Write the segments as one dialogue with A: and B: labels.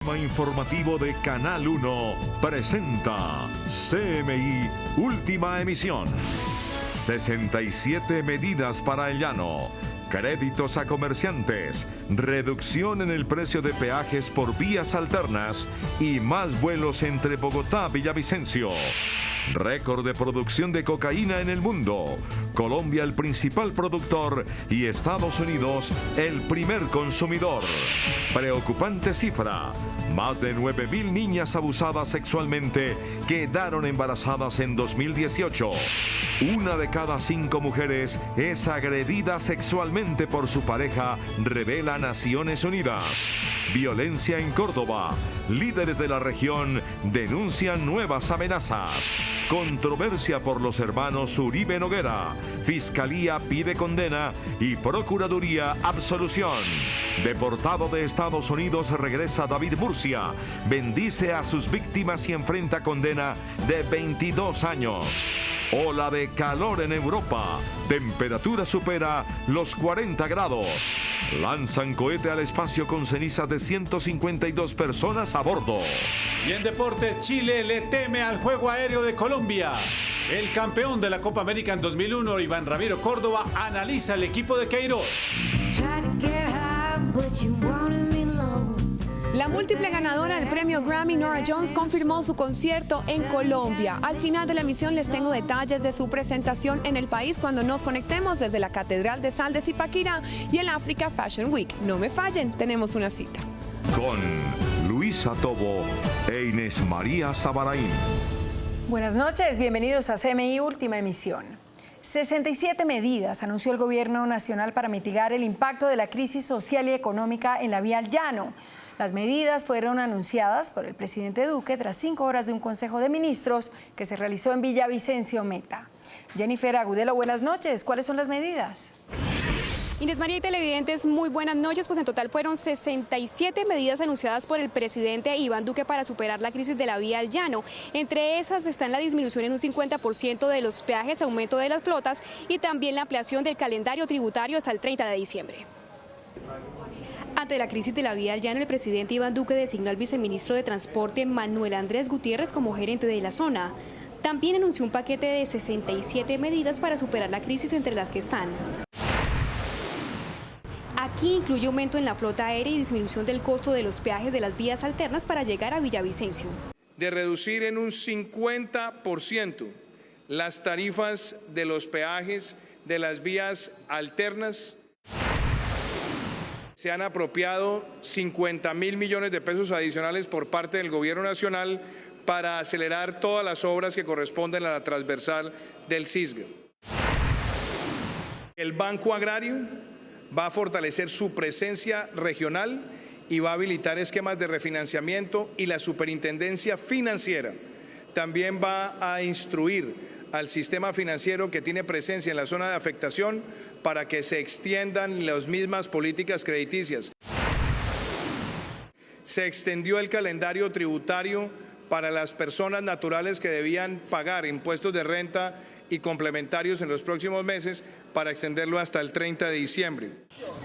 A: Sistema Informativo de Canal 1 presenta CMI Última Emisión. 67 medidas para el llano. Créditos a comerciantes, reducción en el precio de peajes por vías alternas y más vuelos entre Bogotá y Villavicencio. Récord de producción de cocaína en el mundo. Colombia el principal productor y Estados Unidos el primer consumidor. Preocupante cifra. Más de 9.000 niñas abusadas sexualmente quedaron embarazadas en 2018. 1 de cada 5 mujeres es agredida sexualmente por su pareja, revela Naciones Unidas. Violencia en Córdoba. Líderes de la región denuncian nuevas amenazas. Controversia por los hermanos Uribe Noguera. Fiscalía pide condena y Procuraduría absolución. Deportado de Estados Unidos regresa David Murcia. Bendice a sus víctimas y enfrenta condena de 22 años. Ola de calor en Europa. Temperatura supera los 40 grados. Lanzan cohete al espacio con cenizas de 152 personas a bordo.
B: Y en deportes, Chile le teme al juego aéreo de Colombia. El campeón de la Copa América en 2001, Iván Ramiro Córdoba, analiza el equipo de Queiroz.
C: La múltiple ganadora del premio Grammy, Norah Jones, confirmó su concierto en Colombia. Al final de la emisión les tengo detalles de su presentación en el país cuando nos conectemos desde la Catedral de Sal de Zipaquirá y el Africa Fashion Week. No me fallen, tenemos una cita.
A: Con Luisa Tobo e Inés María Sabaraín.
D: Buenas noches, bienvenidos a CMI Última Emisión. 67 medidas anunció el Gobierno Nacional para mitigar el impacto de la crisis social y económica en la vía al llano. Las medidas fueron anunciadas por el presidente Duque tras 5 horas de un Consejo de Ministros que se realizó en Villavicencio, Meta. Jennifer Agudelo, buenas noches. ¿Cuáles son las medidas?
E: Inés María y televidentes, muy buenas noches. Pues en total fueron 67 medidas anunciadas por el presidente Iván Duque para superar la crisis de la vía al llano. Entre esas están la disminución en un 50% de los peajes, aumento de las flotas y también la ampliación del calendario tributario hasta el 30 de diciembre. Ante la crisis de la vía al llano, el presidente Iván Duque designó al viceministro de Transporte Manuel Andrés Gutiérrez como gerente de la zona. También anunció un paquete de 67 medidas para superar la crisis, entre las que están: aquí incluye aumento en la flota aérea y disminución del costo de los peajes de las vías alternas para llegar a Villavicencio.
F: De reducir en un 50% las tarifas de los peajes de las vías alternas. Se han apropiado 50.000 millones de pesos adicionales por parte del Gobierno Nacional para acelerar todas las obras que corresponden a la transversal del Cisga. El Banco Agrario va a fortalecer su presencia regional y va a habilitar esquemas de refinanciamiento, y la Superintendencia Financiera también va a instruir al sistema financiero que tiene presencia en la zona de afectación para que se extiendan las mismas políticas crediticias. Se extendió el calendario tributario para las personas naturales que debían pagar impuestos de renta y complementarios en los próximos meses, para extenderlo hasta el 30 de diciembre.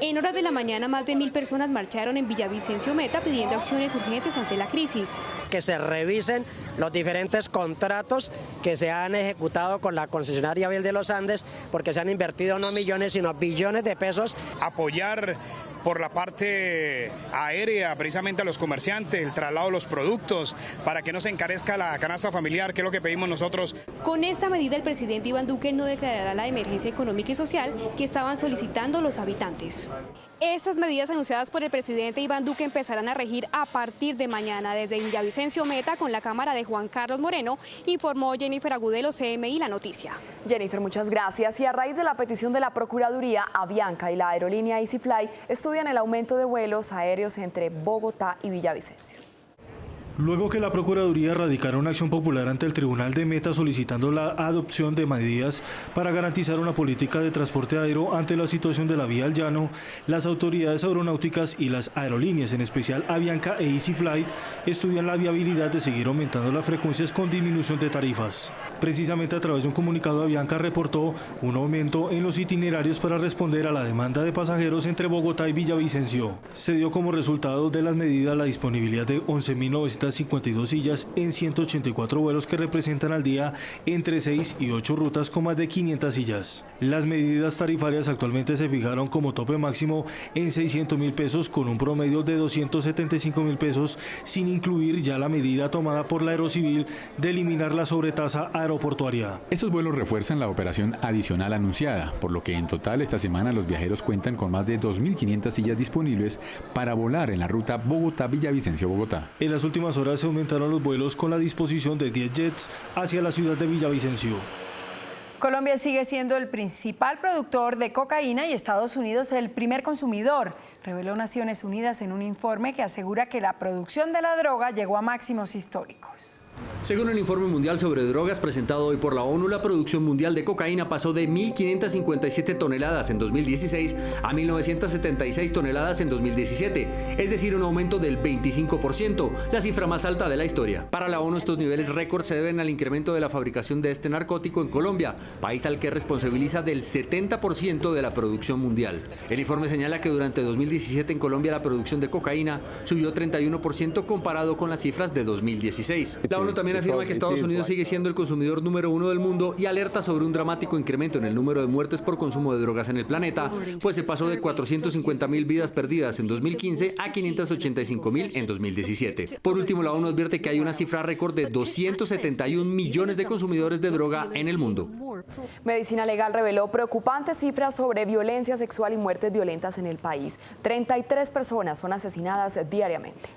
E: En horas de la mañana, más de 1.000 personas marcharon en Villavicencio, Meta, pidiendo acciones urgentes ante la crisis.
G: Que se revisen los diferentes contratos que se han ejecutado con la concesionaria Vial de los Andes, porque se han invertido no millones, sino billones de pesos.
H: Apoyar por la parte aérea precisamente a los comerciantes, el traslado de los productos, para que no se encarezca la canasta familiar, que es lo que pedimos nosotros.
E: Con esta medida, el presidente Iván Duque no declarará la emergencia económica y social que estaban solicitando los habitantes. Estas medidas anunciadas por el presidente Iván Duque empezarán a regir a partir de mañana desde Villavicencio, Meta, con la cámara de Juan Carlos Moreno, informó Jennifer Agudelo, CMI La Noticia.
D: Jennifer, muchas gracias. Y a raíz de la petición de la Procuraduría, Avianca y la aerolínea EasyFly estudian el aumento de vuelos aéreos entre Bogotá y Villavicencio.
I: Luego que la Procuraduría radicara una acción popular ante el Tribunal de Meta solicitando la adopción de medidas para garantizar una política de transporte aéreo ante la situación de la vía al llano, las autoridades aeronáuticas y las aerolíneas, en especial Avianca e EasyFly, estudian la viabilidad de seguir aumentando las frecuencias con disminución de tarifas. Precisamente a través de un comunicado, Avianca reportó un aumento en los itinerarios para responder a la demanda de pasajeros entre Bogotá y Villavicencio. Se dio como resultado de las medidas la disponibilidad de 11.952 sillas en 184 vuelos que representan al día entre 6 y 8 rutas con más de 500 sillas. Las medidas tarifarias actualmente se fijaron como tope máximo en 600.000 pesos con un promedio de 275.000 pesos, sin incluir ya la medida tomada por la Aerocivil de eliminar la sobretasa aeroportuaria.
J: Estos vuelos refuerzan la operación adicional anunciada, por lo que en total esta semana los viajeros cuentan con más de 2.500 sillas disponibles para volar en la ruta Bogotá-Villavicencio-Bogotá.
I: En las últimas horas se aumentaron los vuelos con la disposición de 10 jets hacia la ciudad de Villavicencio.
D: Colombia sigue siendo el principal productor de cocaína y Estados Unidos el primer consumidor, reveló Naciones Unidas en un informe que asegura que la producción de la droga llegó a máximos históricos.
K: Según el informe mundial sobre drogas presentado hoy por la ONU, la producción mundial de cocaína pasó de 1.557 toneladas en 2016 a 1.976 toneladas en 2017, es decir, un aumento del 25%, la cifra más alta de la historia. Para la ONU, estos niveles récord se deben al incremento de la fabricación de este narcótico en Colombia, país al que responsabiliza del 70% de la producción mundial. El informe señala que durante 2017 en Colombia la producción de cocaína subió 31% comparado con las cifras de 2016. La ONU también afirma que Estados Unidos sigue siendo el consumidor número 1 del mundo y alerta sobre un dramático incremento en el número de muertes por consumo de drogas en el planeta, pues se pasó de 450.000 vidas perdidas en 2015 a 585.000 en 2017. Por último, la ONU advierte que hay una cifra récord de 271 millones de consumidores de droga en el mundo.
L: Medicina Legal reveló preocupantes cifras sobre violencia sexual y muertes violentas en el país. 33 personas son asesinadas diariamente.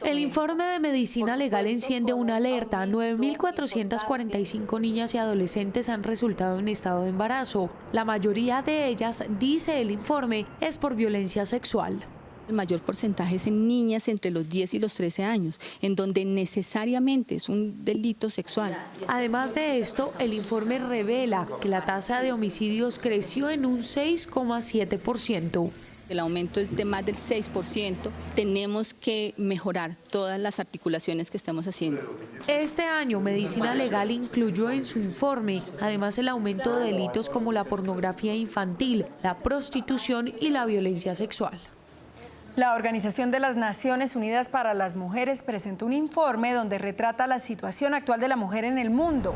M: El informe de Medicina Legal enciende una alerta. 9.445 niñas y adolescentes han resultado en estado de embarazo. La mayoría de ellas, dice el informe, es por violencia sexual.
N: El mayor porcentaje es en niñas entre los 10 y los 13 años, en donde necesariamente es un delito sexual.
M: Además de esto, el informe revela que la tasa de homicidios creció en un 6,7%.
N: El aumento es de más del 6%. Tenemos que mejorar todas las articulaciones que estamos haciendo.
M: Este año, Medicina Legal incluyó en su informe, además, el aumento de delitos como la pornografía infantil, la prostitución y la violencia sexual.
D: La Organización de las Naciones Unidas para las Mujeres presentó un informe donde retrata la situación actual de la mujer en el mundo.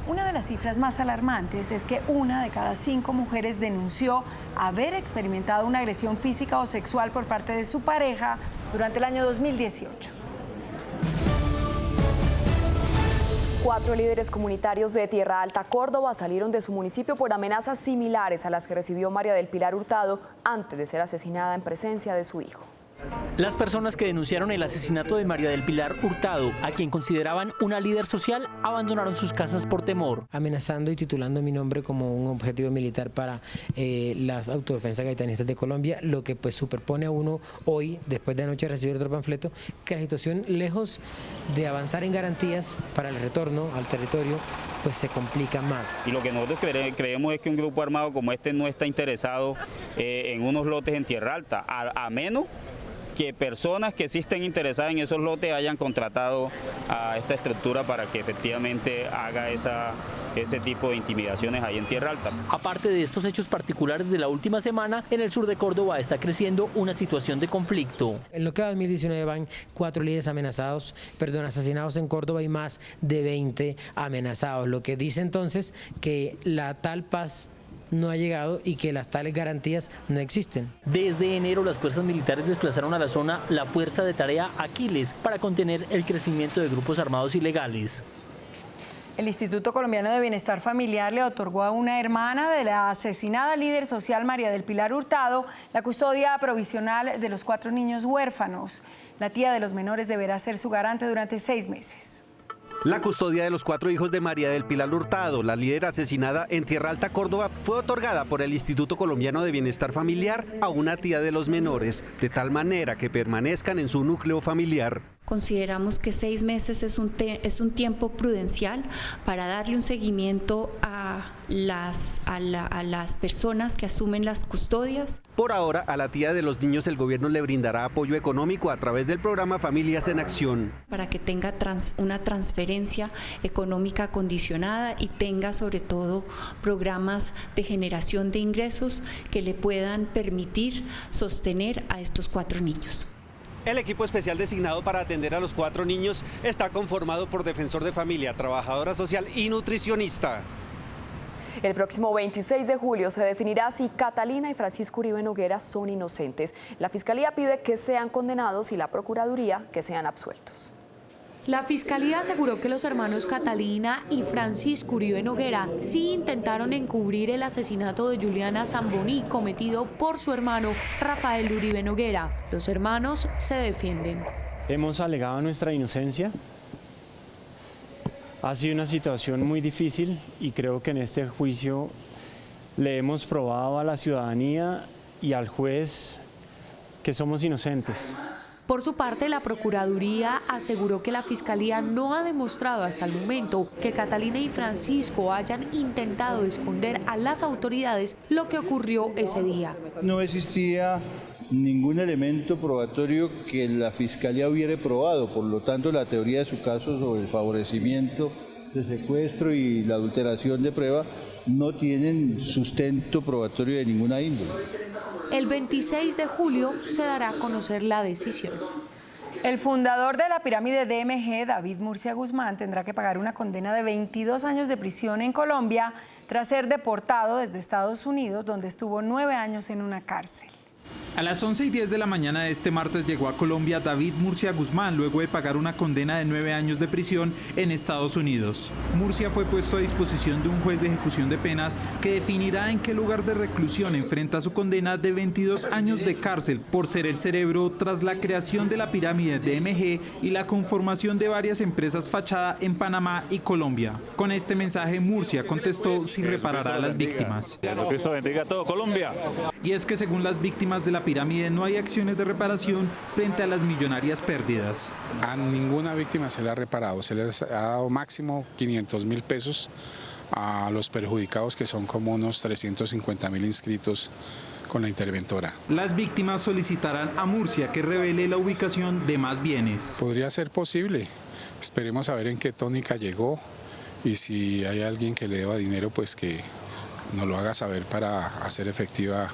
D: Una de las cifras más alarmantes es que 1 de cada 5 mujeres denunció haber experimentado una agresión física o sexual por parte de su pareja durante el año 2018.
L: 4 líderes comunitarios de Tierra Alta, Córdoba, salieron de su municipio por amenazas similares a las que recibió María del Pilar Hurtado antes de ser asesinada en presencia de su hijo.
O: Las personas que denunciaron el asesinato de María del Pilar Hurtado, a quien consideraban una líder social, abandonaron sus casas por temor.
P: Amenazando y titulando mi nombre como un objetivo militar para las autodefensas gaitanistas de Colombia, lo que pues superpone a uno hoy, después de anoche recibir otro panfleto, que la situación, lejos de avanzar en garantías para el retorno al territorio, pues se complica más.
Q: Y lo que nosotros creemos es que un grupo armado como este no está interesado en unos lotes en Tierra Alta, a menos que personas que sí estén interesadas en esos lotes hayan contratado a esta estructura para que efectivamente haga ese tipo de intimidaciones ahí en Tierra Alta.
O: Aparte de estos hechos particulares de la última semana, en el sur de Córdoba está creciendo una situación de conflicto.
P: En lo que va 2019 van 4 líderes asesinados en Córdoba y más de 20 amenazados, lo que dice entonces que la tal paz no ha llegado y que las tales garantías no existen.
O: Desde enero las fuerzas militares desplazaron a la zona la Fuerza de Tarea Aquiles para contener el crecimiento de grupos armados ilegales.
D: El Instituto Colombiano de Bienestar Familiar le otorgó a una hermana de la asesinada líder social María del Pilar Hurtado la custodia provisional de los 4 niños huérfanos. La tía de los menores deberá ser su garante durante 6 meses.
R: La custodia de los 4 hijos de María del Pilar Hurtado, la líder asesinada en Tierra Alta, Córdoba, fue otorgada por el Instituto Colombiano de Bienestar Familiar a una tía de los menores, de tal manera que permanezcan en su núcleo familiar.
S: Consideramos que 6 meses es un tiempo prudencial para darle un seguimiento a las personas que asumen las custodias.
R: Por ahora, a la tía de los niños el gobierno le brindará apoyo económico a través del programa Familias en Acción.
S: Para que tenga una transferencia económica condicionada y tenga sobre todo programas de generación de ingresos que le puedan permitir sostener a estos 4 niños.
R: El equipo especial designado para atender a los 4 niños está conformado por defensor de familia, trabajadora social y nutricionista.
L: El próximo 26 de julio se definirá si Catalina y Francisco Uribe Noguera son inocentes. La Fiscalía pide que sean condenados y la Procuraduría que sean absueltos.
M: La Fiscalía aseguró que los hermanos Catalina y Francisco Uribe Noguera sí intentaron encubrir el asesinato de Juliana Zamboní cometido por su hermano Rafael Uribe Noguera. Los hermanos se defienden.
T: Hemos alegado nuestra inocencia. Ha sido una situación muy difícil y creo que en este juicio le hemos probado a la ciudadanía y al juez que somos inocentes.
M: Por su parte, la Procuraduría aseguró que la Fiscalía no ha demostrado hasta el momento que Catalina y Francisco hayan intentado esconder a las autoridades lo que ocurrió ese día.
U: No existía ningún elemento probatorio que la Fiscalía hubiera probado, por lo tanto la teoría de su caso sobre el favorecimiento de secuestro y la adulteración de prueba no tienen sustento probatorio de ninguna índole.
M: El 26 de julio se dará a conocer la decisión.
D: El fundador de la pirámide DMG, David Murcia Guzmán, tendrá que pagar una condena de 22 años de prisión en Colombia tras ser deportado desde Estados Unidos, donde estuvo 9 años en una cárcel.
V: A las 11:10 de la mañana de este martes llegó a Colombia David Murcia Guzmán luego de pagar una condena de 9 años de prisión en Estados Unidos. Murcia fue puesto a disposición de un juez de ejecución de penas que definirá en qué lugar de reclusión enfrenta su condena de 22 años de cárcel por ser el cerebro tras la creación de la pirámide DMG y la conformación de varias empresas fachada en Panamá y Colombia. Con este mensaje Murcia contestó si reparará a las víctimas.
W: Jesucristo bendiga a todo Colombia.
V: Y es que según las víctimas de la pirámide no hay acciones de reparación frente a las millonarias pérdidas.
X: A ninguna víctima se le ha reparado, se les ha dado máximo 500.000 pesos a los perjudicados, que son como unos 350.000 inscritos con la interventora.
V: Las víctimas solicitarán a Murcia que revele la ubicación de más bienes.
X: Podría ser posible, esperemos a ver en qué tónica llegó y si hay alguien que le deba dinero, pues que nos lo haga saber para hacer efectiva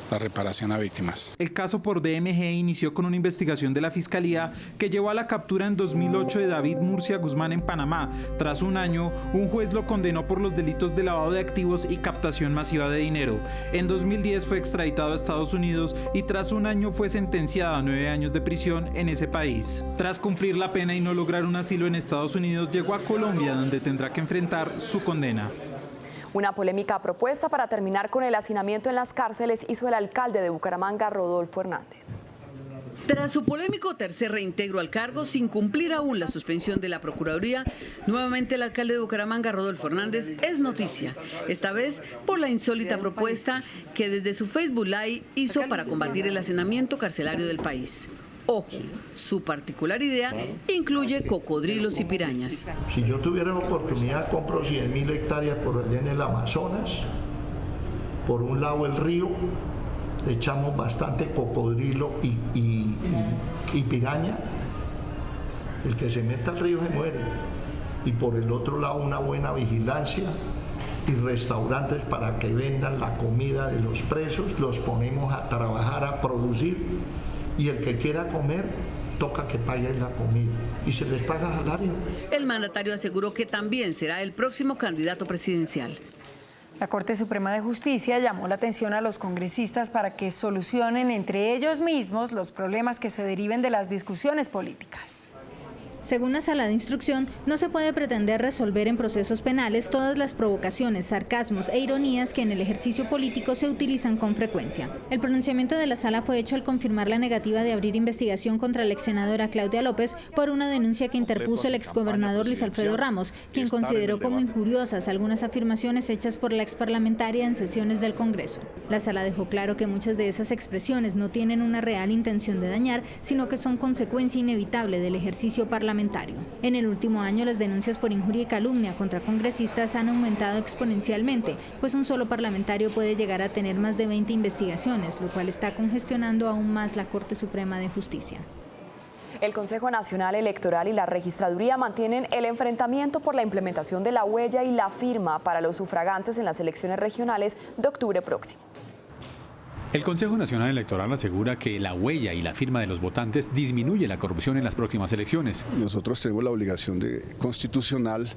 X: la reparación a víctimas.
V: El caso por DMG inició con una investigación de la Fiscalía que llevó a la captura en 2008 de David Murcia Guzmán en Panamá. Tras un año, un juez lo condenó por los delitos de lavado de activos y captación masiva de dinero. En 2010 fue extraditado a Estados Unidos y tras un año fue sentenciado a 9 años de prisión en ese país. Tras cumplir la pena y no lograr un asilo en Estados Unidos, llegó a Colombia, donde tendrá que enfrentar su condena.
L: Una polémica propuesta para terminar con el hacinamiento en las cárceles hizo el alcalde de Bucaramanga, Rodolfo Hernández.
Y: Tras su polémico tercer reintegro al cargo, sin cumplir aún la suspensión de la Procuraduría, nuevamente el alcalde de Bucaramanga, Rodolfo Hernández, es noticia. Esta vez por la insólita propuesta que desde su Facebook Live hizo para combatir el hacinamiento carcelario del país. Ojo, su particular idea incluye cocodrilos y pirañas.
Z: Si yo tuviera la oportunidad, compro 100.000 hectáreas por allá en el Amazonas, por un lado el río, le echamos bastante cocodrilo y piraña, el que se meta al río se muere, y por el otro lado una buena vigilancia y restaurantes para que vendan la comida de los presos, los ponemos a trabajar, a producir, y el que quiera comer toca que pague la comida y se les paga salario.
Y: El mandatario aseguró que también será el próximo candidato presidencial.
D: La Corte Suprema de Justicia llamó la atención a los congresistas para que solucionen entre ellos mismos los problemas que se deriven de las discusiones políticas.
A: Según la sala de instrucción, no se puede pretender resolver en procesos penales todas las provocaciones, sarcasmos e ironías que en el ejercicio político se utilizan con frecuencia. El pronunciamiento de la sala fue hecho al confirmar la negativa de abrir investigación contra la exsenadora Claudia López por una denuncia que interpuso el exgobernador Luis Alfredo Ramos, quien consideró como injuriosas algunas afirmaciones hechas por la exparlamentaria en sesiones del Congreso. La sala dejó claro que muchas de esas expresiones no tienen una real intención de dañar, sino que son consecuencia inevitable del ejercicio parlamentario. En el último año, las denuncias por injuria y calumnia contra congresistas han aumentado exponencialmente, pues un solo parlamentario puede llegar a tener más de 20 investigaciones, lo cual está congestionando aún más la Corte Suprema de Justicia.
L: El Consejo Nacional Electoral y la Registraduría mantienen el enfrentamiento por la implementación de la huella y la firma para los sufragantes en las elecciones regionales de octubre próximo.
J: El Consejo Nacional Electoral asegura que la huella y la firma de los votantes disminuye la corrupción en las próximas elecciones.
B: Nosotros tenemos la obligación constitucional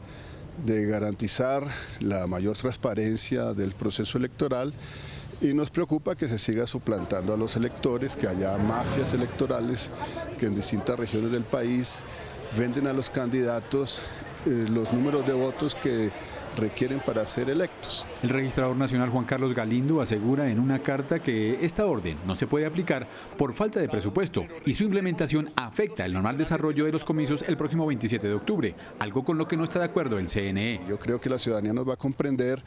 B: de garantizar la mayor transparencia del proceso electoral y nos preocupa que se siga suplantando a los electores, que haya mafias electorales que en distintas regiones del país venden a los candidatos los números de votos que requieren para ser electos.
J: El registrador nacional Juan Carlos Galindo asegura en una carta que esta orden no se puede aplicar por falta de presupuesto y su implementación afecta el normal desarrollo de los comicios el próximo 27 de octubre, algo con lo que no está de acuerdo el CNE.
B: Yo creo que la ciudadanía nos va a comprender,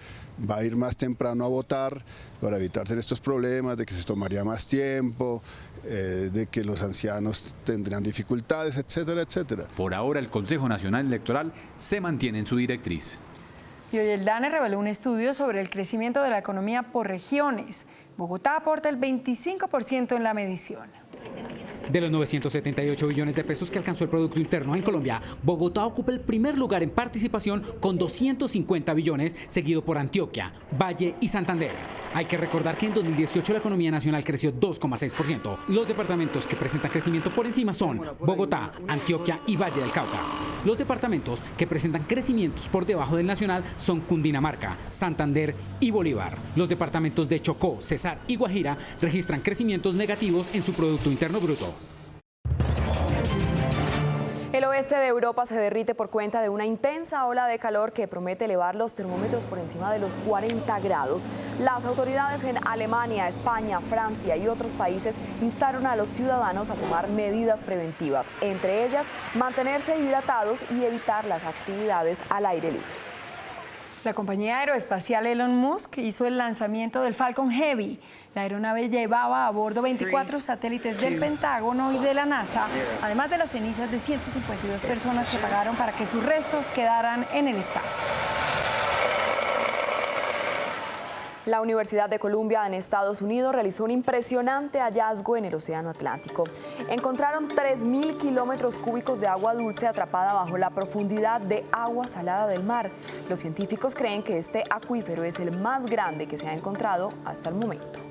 B: va a ir más temprano a votar para evitarse estos problemas de que se tomaría más tiempo, de que los ancianos tendrían dificultades, etcétera, etcétera.
J: Por ahora el Consejo Nacional Electoral se mantiene en su directriz.
D: Y hoy el DANE reveló un estudio sobre el crecimiento de la economía por regiones. Bogotá aporta el 25% en la medición.
C: De los 978 billones de pesos que alcanzó el Producto Interno en Colombia, Bogotá ocupa el primer lugar en participación con 250 billones, seguido por Antioquia, Valle y Santander. Hay que recordar que en 2018 la economía nacional creció 2,6%. Los departamentos que presentan crecimiento por encima son Bogotá, Antioquia y Valle del Cauca. Los departamentos que presentan crecimientos por debajo del nacional son Cundinamarca, Santander y Bolívar. Los departamentos de Chocó, Cesar y Guajira registran crecimientos negativos en su Producto Interno Bruto.
L: El oeste de Europa se derrite por cuenta de una intensa ola de calor que promete elevar los termómetros por encima de los 40 grados. Las autoridades en Alemania, España, Francia y otros países instaron a los ciudadanos a tomar medidas preventivas, entre ellas mantenerse hidratados y evitar las actividades al aire libre.
D: La compañía aeroespacial Elon Musk hizo el lanzamiento del Falcon Heavy. La aeronave llevaba a bordo 24 satélites del Pentágono y de la NASA, además de las cenizas de 152 personas que pagaron para que sus restos quedaran en el espacio.
L: La Universidad de Columbia en Estados Unidos realizó un impresionante hallazgo en el Océano Atlántico. Encontraron 3.000 kilómetros cúbicos de agua dulce atrapada bajo la profundidad de agua salada del mar. Los científicos creen que este acuífero es el más grande que se ha encontrado hasta el momento.